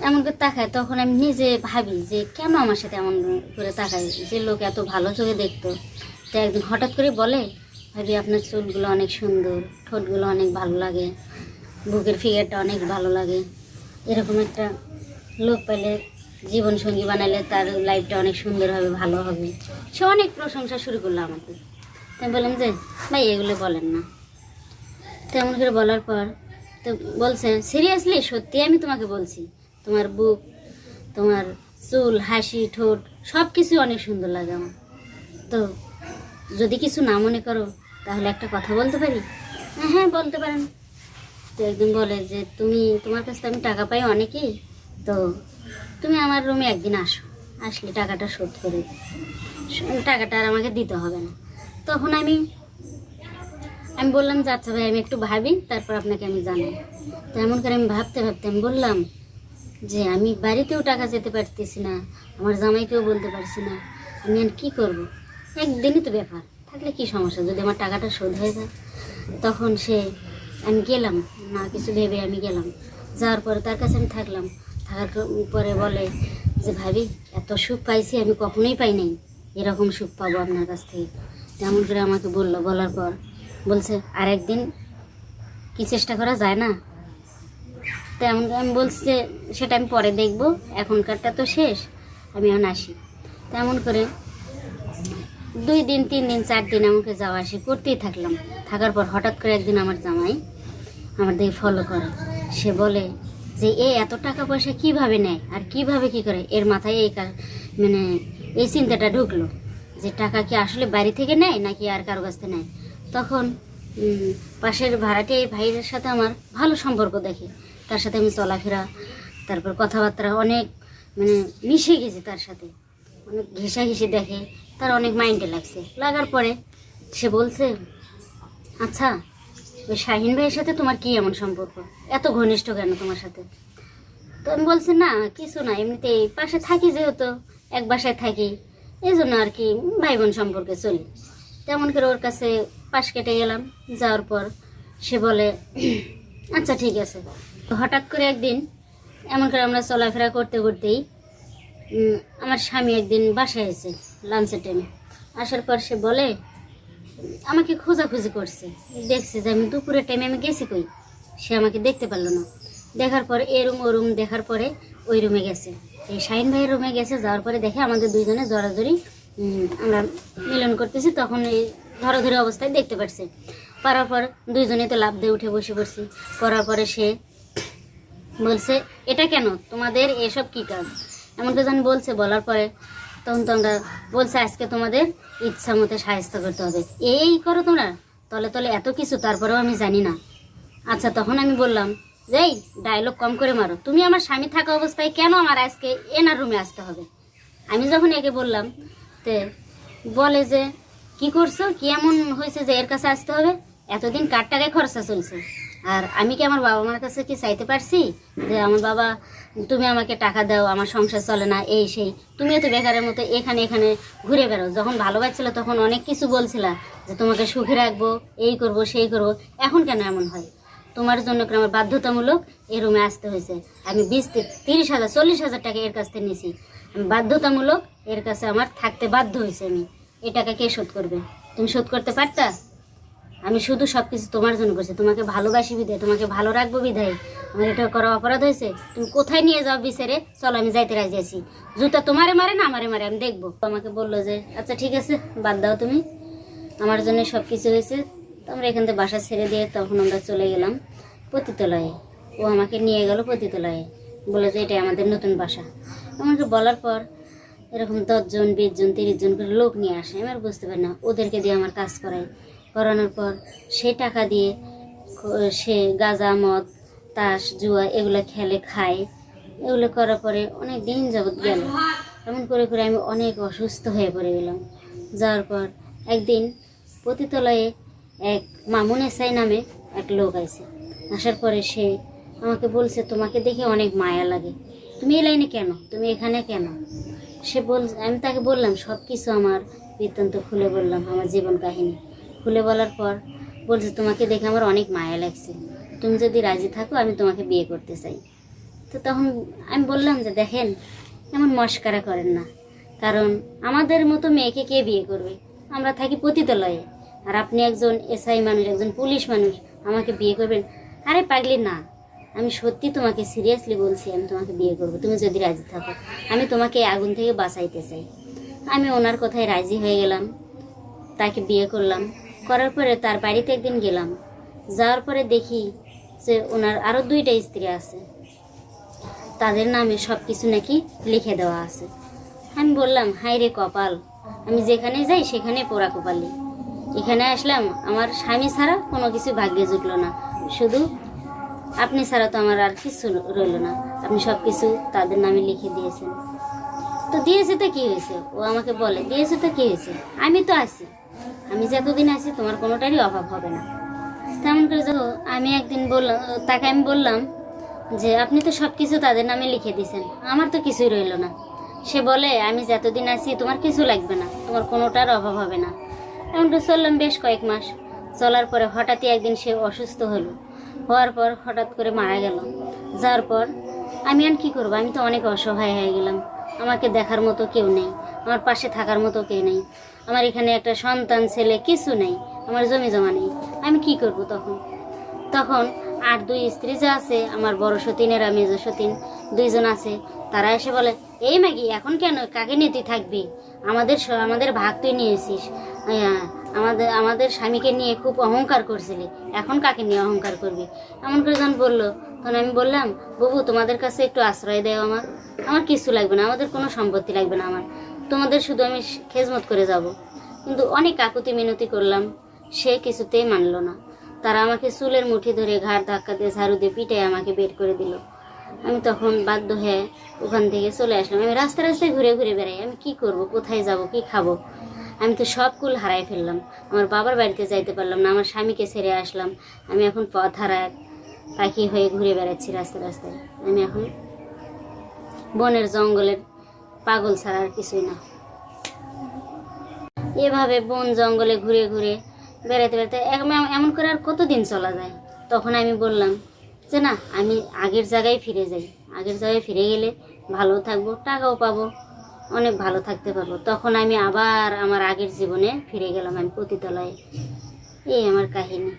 এমন করে তাকায়, তখন আমি নিজে ভাবি যে কেন আমার সাথে এমন করে তাকায়, যে লোক এত ভালো চোখে দেখতো। তো একদিন হঠাৎ করে বলে, ভাবি আপনার চুলগুলো অনেক সুন্দর, ঠোঁটগুলো অনেক ভালো লাগে, বুকের ফিগারটা অনেক ভালো লাগে, এরকম একটা লোক পেলে, জীবনসঙ্গী বানালে তার লাইফটা অনেক সুন্দর হবে, ভালো হবে। সে অনেক প্রশংসা শুরু করলো আমাকে। তাই বললাম যে ভাই এগুলো বলেন না। তেমন করে বলার পর তো বলছে, সিরিয়াসলি সত্যি আমি তোমাকে বলছি, তোমার বুক, তোমার চুল, হাসি, ঠোঁট সব কিছু অনেক সুন্দর লাগে আমার। তো যদি কিছু না মনে করো তাহলে একটা কথা বলতে পারি? হ্যাঁ বলতে পারেন। তো একদিন বলে যে তুমি, তোমার কাছ থেকে আমি টাকা পাই অনেকেই, তো তুমি আমার রুমে একদিন আসো, আসলে টাকাটা শোধ করে দিও। টাকাটা আর আমাকে দিতে হবে না। তখন আমি বললাম যে আচ্ছা ভাই, আমি একটু ভাবি, তারপর আপনাকে আমি জানাই। তো এমন করে আমি ভাবতে ভাবতে আমি বললাম যে আমি বাড়িতেও টাকা যেতে পারতেছি না, আমার জামাইকেও বলতে পারছি না, আমি আর কী করবো? একদিনই তো ব্যাপার, থাকলে কি সমস্যা যদি আমার টাকাটা শোধ হয়ে যায়। তখন আমি গেলাম, না কিছু ভেবে আমি গেলাম। যাওয়ার পরে তার কাছে আমি থাকলাম। থাকার পরে বলে যে ভাবি, এত সুখ পাইছি আমি কখনোই পাই নাই, এরকম সুখ পাবো আপনার কাছ থেকে। তেমন করে আমাকে বললো। বলার পর বলছে আর একদিন কি চেষ্টা করা যায় না? তেমন আমি বলছি যে সেটা আমি পরে দেখবো, এখনকারটা তো শেষ, আমি এখন আসি। তেমন করে 2 দিন 3 দিন 4 দিন আমাকে যাওয়া আসি করতেই থাকলাম। থাকার পর হঠাৎ করে একদিন আমার জামাই আমার দিকে ফলো করে। সে বলে যে এত টাকা পয়সা কিভাবে নেয় আর কিভাবে কি করে। এর মাথায় মানে এই চিন্তাটা ঢুকলো যে টাকা কি আসলে বাড়ি থেকে নেয় নাকি আর কারো কাছ থেকে নেয়। তখন পাশের ভাড়াটে ভাইয়ের সাথে আমার ভালো সম্পর্ক দেখে, তার সাথে আমি চলাফেরা, তারপর কথাবার্তা অনেক মানে মিশে গেছে তার সাথে, অনেক ঘেঁষাঘেঁষি দেখে, তার অনেক মাইন্ডে লাগছে। লাগার পরে সে বলছে, আচ্ছা ওই শাহিন ভাইয়ের সাথে তোমার কি এমন সম্পর্ক, এত ঘনিষ্ঠ কেন তোমার সাথে? তো আমি বলছি না কিছু না, এমনিতেই পাশে থাকি, যেহেতু এক বাসায় থাকি, এই জন্য আর কি ভাই বোন সম্পর্কে চলি। তেমন করে ওর কাছে পাশ কেটে গেলাম। যাওয়ার পর সে বলে আচ্ছা ঠিক আছে। তো হঠাৎ করে একদিন এমন করে আমরা চলাফেরা করতে করতেই আমার স্বামী একদিন বাসায় এসে লাঞ্চের টাইমে আসার পর সে বলে, আমাকে খোঁজাখুঁজি করছে, দেখছে যে আমি দুপুরের টাইমে আমি গেছি কই, সে আমাকে দেখতে পারলো না। দেখার পর এ রুম ও রুম দেখার পরে ওই রুমে গেছে, এই শাহিন ভাইয়ের রুমে গেছে। যাওয়ার পরে দেখে আমাদের দুইজনে জড়াজড়ি আমরা মিলন করতেছি। তখন এই ধরাধরি অবস্থায় দেখতে পারছে। পারার পর দুইজনে তো লাফ দিয়ে উঠে বসে পড়ছি। করার পরে সে বলছে, এটা কেন তোমাদের এসব কি কাজ, এমন করে যখন বলছে। বলার পরে তখন তো আমরা বলছে আজকে তোমাদের ইচ্ছা মতো সাহায্য করতে হবে, এই করো তোমরা, তলে তলে এত কিছু, তারপরেও আমি জানি না। আচ্ছা তখন আমি বললাম যে এই ডায়লগ কম করে মারো, তুমি আমার স্বামী থাকা অবস্থায় কেন আমার আজকে এনার রুমে আসতে হবে? আমি যখন একে বললাম, তে বলে যে কি করছো, কি এমন হয়েছে যে এর কাছে আসতে হবে? এতদিন কার টাকায় খরচা চলছে, আর আমি কি আমার বাবা মার কাছে কি চাইতে পারছি যে আমার বাবা তুমি আমাকে টাকা দাও, আমার সংসার চলে না, এই সেই? তুমিও তো বেকারের মতো এখানে এখানে ঘুরে বেরো। যখন ভালোবাসছিল তখন অনেক কিছু বলছিলা যে তোমাকে সুখে রাখবো, এই করব সেই করব, এখন কেন এমন হয়? তোমার জন্য আমার বাধ্যতামূলক এই রুমে আসতে হয়েছে। আমি 20-30,000 40,000 টাকা এর কাছ থেকে নিয়েছি, আমি বাধ্যতামূলক এর কাছে আমার থাকতে বাধ্য হয়েছে। আমি এই টাকা কে শোধ করবে? তুমি শোধ করতে পারতা? আমি শুধু সব কিছু তোমার জন্য করছি, তোমাকে ভালোবাসি বিধায়, তোমাকে ভালো রাখবো বিধায় আমার এটা করা অপরাধ হয়েছে? তুমি কোথায় নিয়ে যাও বিচারে, চলো আমি যাইতে রাজি আছি। জুতা তোমারে মারে না আমারে মারে, আমি দেখবো। আমাকে বললো যে আচ্ছা ঠিক আছে বাদ দাও তুমি, আমার জন্য সব কিছু হয়েছে। তো আমরা এখান থেকে বাসা ছেড়ে দিয়ে তখন আমরা চলে গেলাম পতিতলয়ে। ও আমাকে নিয়ে গেল পতিতলয়ে, বলে যে এটাই আমাদের নতুন বাসা। আমাকে বলার পর এরকম 10 জন 20 জন 30 জন করে লোক নিয়ে আসে, আমি আর বুঝতে পারি না। ওদেরকে দিয়ে আমার কাজ করানোর পর সে টাকা দিয়ে সে গাঁজা মদ তাস জুয়া এগুলো খেলে খায়। এগুলো করার পরে অনেক দিন যাবৎ গেল। এমন করে করে আমি অনেক অসুস্থ হয়ে পড়ে গেলাম। যাওয়ার পর একদিন পতিতলয়ে এক মামুন এসাই নামে এক লোক আছে। আসার পরে সে আমাকে বলছে, তোমাকে দেখে অনেক মায়া লাগে, তুমি এই লাইনে কেন, তুমি এখানে কেন? আমি তাকে বললাম সব কিছু, আমার বৃত্তান্ত খুলে বললাম, আমার জীবন কাহিনী খুলে বলার পর বলছে, তোমাকে দেখে আমার অনেক মায়া লাগছে, তুমি যদি রাজি থাকো আমি তোমাকে বিয়ে করতে চাই। তো তখন আমি বললাম যে দেখেন, এমন মস্কারা করেন না, কারণ আমাদের মতো মেয়েকে কে বিয়ে করবে? আমরা থাকি পতিতালয়ে, আর আপনি একজন এসআই মানুষ, একজন পুলিশ মানুষ, আমাকে বিয়ে করবেন? আরে পাগলি না, আমি সত্যি তোমাকে সিরিয়াসলি বলছি, আমি তোমাকে বিয়ে করব, তুমি যদি রাজি থাকো। আমি তোমাকে এই আগুন থেকে বাঁচাইতে চাই। আমি ওনার কথায় রাজি হয়ে গেলাম, তাকে বিয়ে করলাম। করার পরে তার বাড়িতে একদিন গেলাম, যাওয়ার পরে দেখি যে ওনার আরও 2টা স্ত্রী আছে, তাদের নামে সব কিছু নাকি লিখে দেওয়া আছে। আমি বললাম, হাই রে কপাল, আমি যেখানে যাই সেখানে পোড়া কপালি। এখানে আসলাম, আমার স্বামী ছাড়া কোনো কিছু ভাগ্যে জুটলো না, শুধু আপনি ছাড়া তো আমার আর কিছু রইল না। আপনি সব কিছু তাদের নামে লিখে দিয়েছেন। তো দিয়েছে তো কী হয়েছে? ও আমাকে বলে, দিয়েছে তো কী হয়েছে, আমি তো আছি, আমি যতদিন আছি তোমার কোনোটারই অভাব হবে না। তেমন করে যখন আমি একদিন বললাম, তাকে আমি বললাম যে আপনি তো সব কিছু তাদের নামে লিখে দিয়েছেন, আমার তো কিছুই রইল না। সে বলে, আমি যতদিন আছি তোমার কিছু লাগবে না, তোমার কোনোটার অভাব হবে না। এমন করে চললাম বেশ কয়েক মাস। চলার পরে হঠাৎই একদিন সে অসুস্থ হলো, হওয়ার পর হঠাৎ করে মারা গেল। যাওয়ার পর আমি আর কী করবো, আমি তো অনেক অসহায় হয়ে গেলাম। আমাকে দেখার মতো কেউ নেই, আমার পাশে থাকার মতো কেউ নেই, আমার এখানে একটা সন্তান ছেলে কিছু নেই, আমার জমি জমা নেই। আমি কি করব তখন? তখন আর 2 স্ত্রী যে আছে, আমার বড় সতীনের আর মেজো সতীন 2জন আছে, তারা এসে বলে, এই ম্যাগি এখন কেন, কাকে নিয়ে তুই থাকবি? আমাদের ভাগ তুই নিয়েছিস, আমাদের স্বামীকে নিয়ে খুব অহংকার করছিলি, এখন কাকে নিয়ে অহংকার করবি? এমন করে যখন বললো, তখন আমি বললাম, বাবু তোমাদের কাছে একটু আশ্রয় দেও, আমার কিছু লাগবে না, আমাদের কোনো সম্পত্তি লাগবে না, তোমাদের শুধু আমি খেজমত করে যাব। কিন্তু অনেক কাকুতি মিনতি করলাম, সে কিছুতেই মানলো না। তারা আমাকে চুলের মুঠি ধরে ঘাড় ধাক্কা দিয়ে ঝাড়ু দিয়ে পিটাই আমাকে বের করে দিল। আমি তখন বাধ্য হয়ে ওখান থেকে চলে আসলাম। আমি রাস্তায় রাস্তায় ঘুরে ঘুরে বেড়াই, আমি কি করব, কোথায় যাব, কি খাবো? আমি তো সব কুল হারাই ফেললাম, আমার বাবার বাড়িতে যাইতে পারলাম না, আমার স্বামীকে ছেড়ে আসলাম। আমি এখন পথ হারায় পাখি হয়ে ঘুরে বেড়াচ্ছি রাস্তায় রাস্তায়। আমি এখন বনের জঙ্গলের পাগল ছাড়া আর কিছুই না। এভাবে বন জঙ্গলে ঘুরে ঘুরে বেড়াতে বেড়াতে এমন করে আর কতদিন চলা যায়? তখন আমি বললাম যে না, আমি আগের জায়গায় ফিরে যাই, আগের জায়গায় ফিরে গেলে ভালো থাকবো, টাকাও পাবো, অনেক ভালো থাকতে পারবো। তখন আমি আবার আমার আগের জীবনে ফিরে গেলাম, আমি পতিতালয়ে। এই আমার কাহিনী।